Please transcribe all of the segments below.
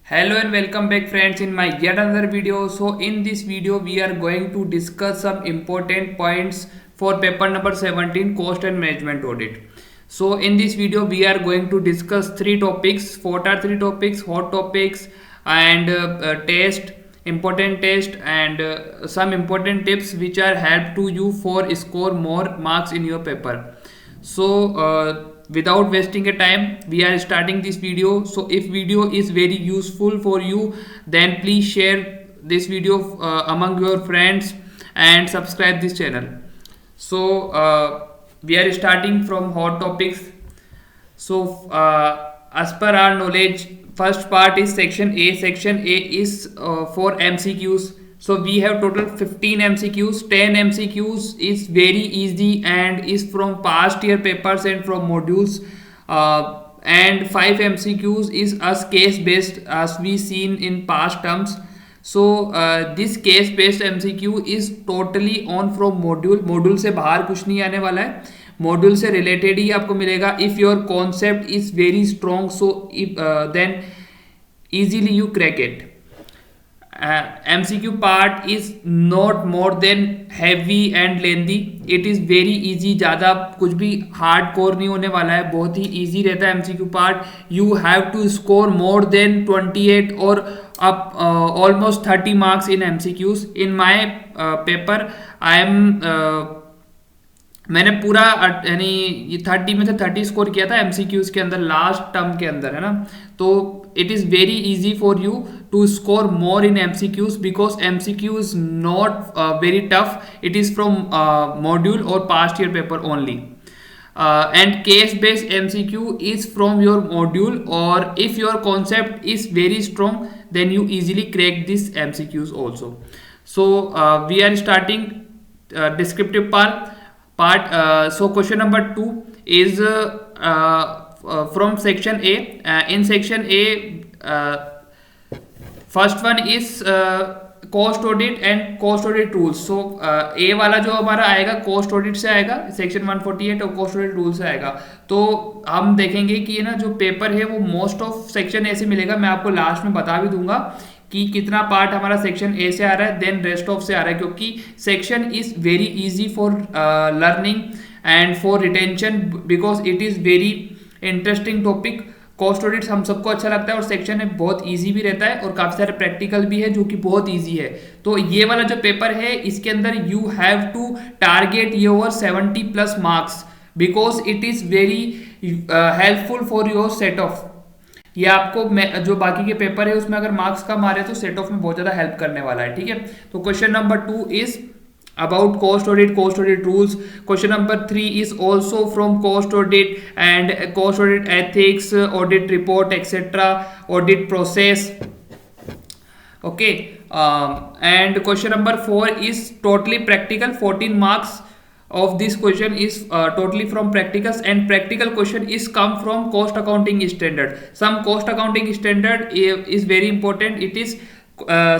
Hello and welcome back friends in my yet another video. So in this video we are going to discuss some important points for paper number 17 cost and management audit. So in this video we are going to discuss three topics. What are three topics? Hot topics and test, important test and some important tips which are help to you for score more marks in your paper. So without wasting a time we are starting this video. So if video is very useful for you, then please share this video among your friends and subscribe this channel. So we are starting from hot topics. So as per our knowledge, first part is section A. Section A is for MCQs. So we have total 15 MCQs. 10 MCQs is very easy and is from past year papers and from modules. And 5 MCQs is as case based as we seen in past terms. So this case based MCQ is totally on from module से बाहर कुछ नहीं आने वाला है, module से related ही आपको मिलेगा. If your concept is very strong, so then easily you crack it. MCQ part is not more than heavy and lengthy. It is very easy. ज़्यादा कुछ भी हार्ड कोर नहीं होने वाला है, बहुत ही easy रहता है MCQ part. You have to score more than 28 or up almost 30 marks in MCQs. In my paper I am मैंने पूरा यानी 30 में से 30 स्कोर किया था MCQs के अंदर लास्ट टर्म के अंदर, है ना. तो it is very easy for you to score more in MCQs because MCQ is not very tough. It is from module or past year paper only. And case based MCQ is from your module, or if your concept is very strong then you easily crack this MCQs also. So we are starting descriptive part. So question number 2 is from section A. In section A, first one is cost audit and cost audit rules. So A वाला जो हमारा आएगा cost audit से आएगा, section 148 और cost audit rules से आएगा. तो हम देखेंगे कि ना जो पेपर है वो मोस्ट ऑफ सेक्शन ए से मिलेगा. मैं आपको लास्ट में बता भी दूंगा कि कितना पार्ट हमारा सेक्शन ए से आ रहा है, देन रेस्ट ऑफ से आ रहा है, क्योंकि section is very easy for learning and for retention because it is very interesting topic. Cost audit हम सबको अच्छा लगता है और सेक्शन में बहुत इजी भी रहता है और काफ़ी सारे प्रैक्टिकल भी है जो कि बहुत इजी है. तो ये वाला जो पेपर है इसके अंदर you have to target your 70+ marks because it is very helpful for your set of. ये आपको जो बाकी के पेपर है उसमें अगर मार्क्स कम आ रहे हैं तो सेट ऑफ में बहुत ज़्यादा हेल्प करने वाला है. ठीक है. तो question number 2 is about cost audit rules. Question number 3 is also from cost audit and cost audit ethics, audit report, etc., audit process. Okay. And question number 4 is totally practical. 14 marks of this question is totally from practicals, and practical question is come from cost accounting standard. Some cost accounting standard is very important. It is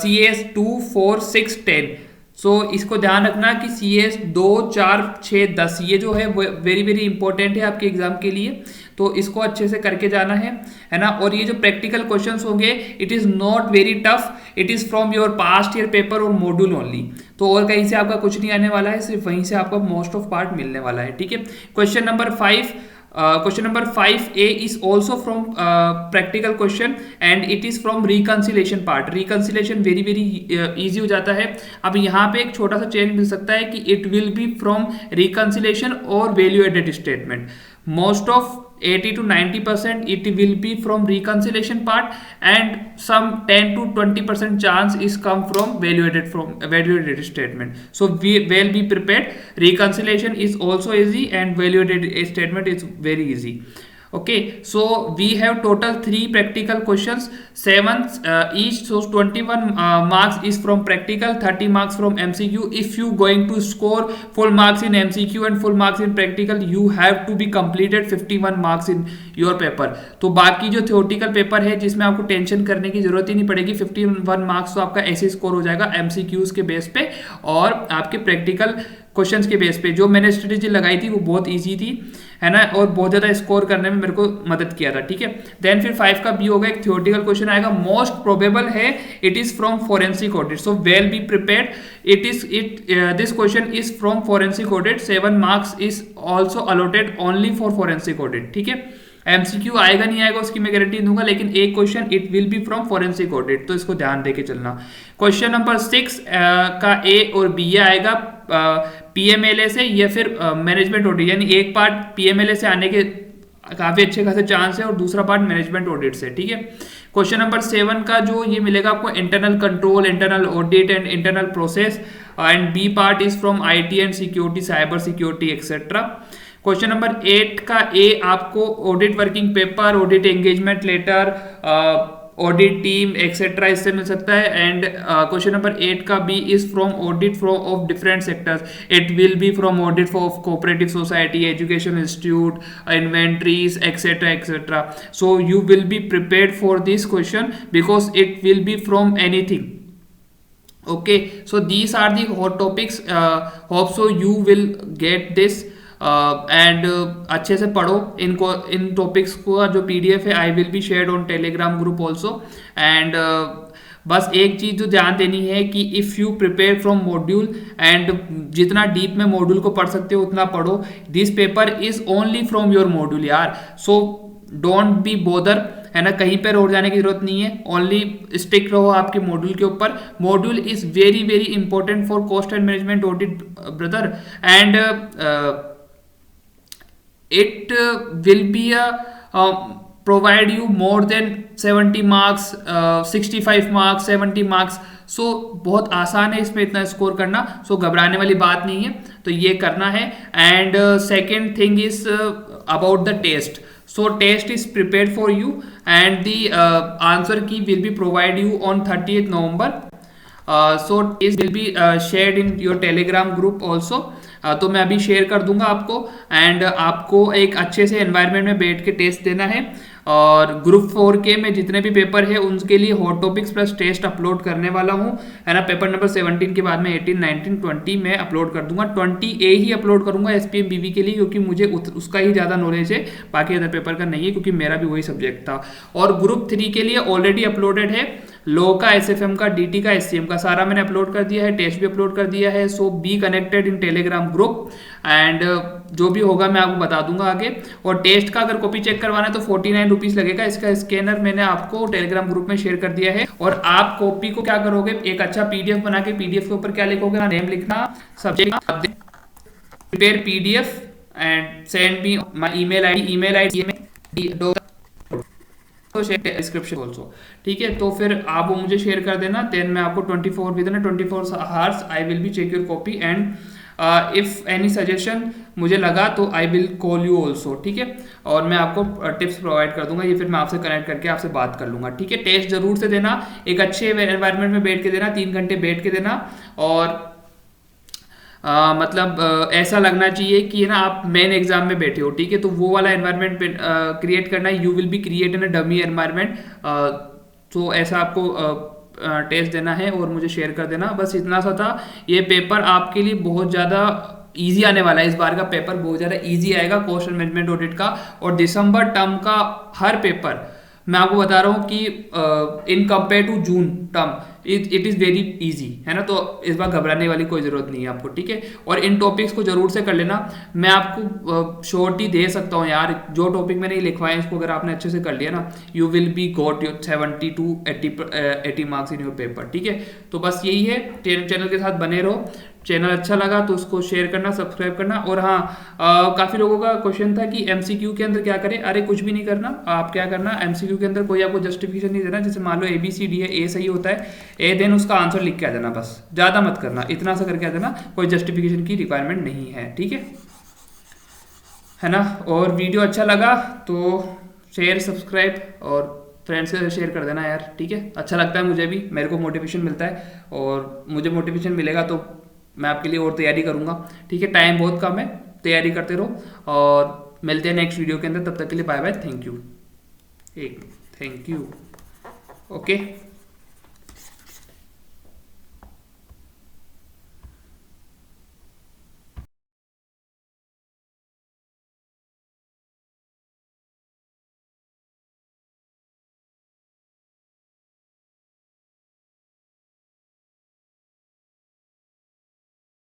CS 2, 4, 6, 10. सो इसको ध्यान रखना कि CS 2, 4, 6, 10 ये जो है वो very very important है आपके एग्जाम के लिए. तो इसको अच्छे से करके जाना है ना. और ये जो प्रैक्टिकल क्वेश्चंस होंगे it is not very tough. It is from your past year paper और मॉड्यूल ओनली. तो और कहीं से आपका कुछ नहीं आने वाला है, सिर्फ वहीं से आपका मोस्ट ऑफ पार्ट मिलने वाला है. ठीक है. Question number 5. Question number 5A is also from practical question and it is from reconciliation part. Reconciliation very very easy हो जाता है. अब यहाँ पे एक छोटा सा चेंज मिल सकता है कि it will be from reconciliation और value added statement. Most of 80 to 90% it will be from reconciliation part and some 10 to 20% chance is come from value added statement. So we will be prepared. Reconciliation is also easy and value added statement is very easy. Okay, so we have total 3 practical questions, 7 each, so 21 marks is from practical, 30 marks from MCQ. If you going to score full marks in MCQ and full marks in practical, you have to be completed 51 marks in your paper. तो बाकी जो theoretical paper है जिसमें आपको tension करने की जरूरत ही नहीं पड़ेगी, 51 मार्क्स तो आपका ऐसे स्कोर हो जाएगा MCQs के बेस पे और आपके प्रैक्टिकल क्वेश्चंस के बेस पे. जो मैंने स्ट्रेटेजी लगाई थी वो बहुत इजी थी है ना, और बहुत ज़्यादा स्कोर करने में मेरे को मदद किया था, ठीक है। देन फिर 5 का बी होगा, एक थियोरेटिकल क्वेश्चन आएगा, मोस्ट प्रोबेबल है it is from forensic audit, so well be prepared, this question is from forensic audit, 7 marks is also allotted only for forensic audit, ठीक है। एमसीक्यू आएगा नहीं आएगा उसकी मैं गारंटी दूंगा, लेकिन एक question it will be from forensic audit, तो इसको ध्यान देके चलना। क्वेश्चन नंबर 6 का ए और बी आएगा पीएमएलए से या फिर मैनेजमेंट ऑडिट, यानी एक पार्ट पीएमएलए से आने के काफी अच्छे खासे चांस है और दूसरा पार्ट मैनेजमेंट ऑडिट से, ठीक है। क्वेश्चन नंबर 7 का जो ये मिलेगा आपको internal control, internal audit and internal process, and B part is from IT and security, cyber security etcetera. Question number 8 का ए आपको audit working paper, audit engagement letter, audit team etcetera इससे मिल सकता है। एंड क्वेश्चन नंबर 8 का B is from audit from of different sectors, it will be from audit of cooperative society, education institute, inventories etcetera etcetera. So you will be prepared for this question because it will be from anything. Okay, so these are the hot topics, hope so you will get this, and अच्छे से पढ़ो इनको, इन topics को। जो PDF है आई will be shared on Telegram group also. And बस एक चीज़ जो ध्यान देनी है कि if you prepare from module, and जितना डीप में मॉड्यूल को पढ़ सकते हो उतना पढ़ो, this paper is only from your module यार, सो डोंट बी बोदर, है ना, कहीं पर और जाने की जरूरत नहीं है, ओनली स्टिक रहो आपके मॉड्यूल के ऊपर। Module is very very important for cost and management audit brother, and it will be provide you more than 70 marks, 65 marks, 70 marks, सो बहुत आसान है इसमें इतना स्कोर करना, सो घबराने वाली बात नहीं है, तो ये करना है। And second thing is about the test, so test is prepared for you and the answer key will be provide you on 30th November, so it will be shared in your telegram group also, तो मैं अभी share कर दूंगा आपको। And आपको एक अच्छे से एनवायरनमेंट में बैठ के टेस्ट देना है, और ग्रुप 4 के में जितने भी पेपर है उनके लिए hot topics plus test upload करने वाला हूँ, है ना। पेपर नंबर 17 के बाद में 18, 19, 20 में अपलोड कर दूंगा, 20A ही अपलोड करूंगा एसपीएम बीवी के लिए, क्योंकि मुझे उसका ही ज़्यादा नॉलेज है, बाकी अदर पेपर का नहीं है, क्योंकि मेरा भी वही सब्जेक्ट था। और ग्रुप 3 के लिए ऑलरेडी अपलोडेड है, लॉ का, एसएफएम का, डीटी का, एससीएम का सारा मैंने अपलोड कर दिया है, टेस्ट भी अपलोड कर दिया है। So be connected in Telegram group, and जो भी होगा मैं आपको बता दूंगा आगे। और टेस्ट का अगर कॉपी चेक करवाना है तो 49 रुपीज लगेगा, इसका स्कैनर मैंने आपको टेलीग्राम ग्रुप में शेयर कर दिया है। और आप कॉपी को क्या करोगे, एक अच्छा पीडीएफ बना के, पीडीएफ के ऊपर क्या लिखोगे, नेम लिखना, subject, prepare PDF and send me my email ID तो शेयर डिस्क्रिप्शन ऑल्सो, ठीक है। तो फिर आप वो मुझे शेयर कर देना, देन मैं आपको 24 hours I will be check your copy, and if any suggestion मुझे लगा तो I will call you also, ठीक है। और मैं आपको टिप्स प्रोवाइड कर दूंगा, ये फिर मैं आपसे कनेक्ट करके आपसे बात कर लूंगा, ठीक है। टेस्ट जरूर से देना, एक अच्छे एनवायरनमेंट में बैठ के देना, 3 घंटे बैठ के देना, और मतलब ऐसा लगना चाहिए कि ना आप मेन एग्जाम में बैठे हो, ठीक है। तो वो वाला एनवायरनमेंट क्रिएट करना है, you will be create in a dummy environment, तो ऐसा आपको टेस्ट देना है और मुझे शेयर कर देना, बस इतना सा था। ये पेपर आपके लिए बहुत ज़्यादा इजी आने वाला है, इस बार का पेपर बहुत ज़्यादा इजी आएगा कॉस्ट एंड मैनेजमेंट ऑडिट का। और दिसंबर टर्म का हर पेपर मैं आपको बता रहा हूँ कि in compare to June term it is very easy, है ना। तो इस बार घबराने वाली कोई ज़रूरत नहीं है आपको, ठीक है। और इन टॉपिक्स को जरूर से कर लेना, मैं आपको श्योरिटी दे सकता हूँ यार, जो टॉपिक मैंने लिखवाए इसको अगर आपने अच्छे से कर लिया ना, you will be got your 70 to 80 marks in your paper, ठीक है। तो बस यही है, चैनल के साथ बने रहो। चैनल अच्छा लगा तो उसको शेयर करना, सब्सक्राइब करना। और हाँ, काफ़ी लोगों का क्वेश्चन था कि एमसीक्यू के अंदर क्या करें, अरे कुछ भी नहीं करना, आप क्या करना, एमसीक्यू के अंदर कोई आपको जस्टिफिकेशन नहीं देना, जैसे मान लो ABCD है, ए सही होता है, ए देन उसका आंसर लिख के आ जाना, बस ज़्यादा मत करना, इतना सा करके आ जाना, कोई जस्टिफिकेशन की रिक्वायरमेंट नहीं है, ठीक है ना। और वीडियो अच्छा लगा तो शेयर, सब्सक्राइब और फ्रेंड्स से शेयर कर देना यार, ठीक है। अच्छा लगता है मुझे भी, मेरे को मोटिवेशन मिलता है, और मुझे मोटिवेशन मिलेगा तो मैं आपके लिए और तैयारी करूंगा, ठीक है। टाइम बहुत कम है, तैयारी करते रहो, और मिलते हैं नेक्स्ट वीडियो के अंदर। तब तक के लिए bye bye, thank you, okay.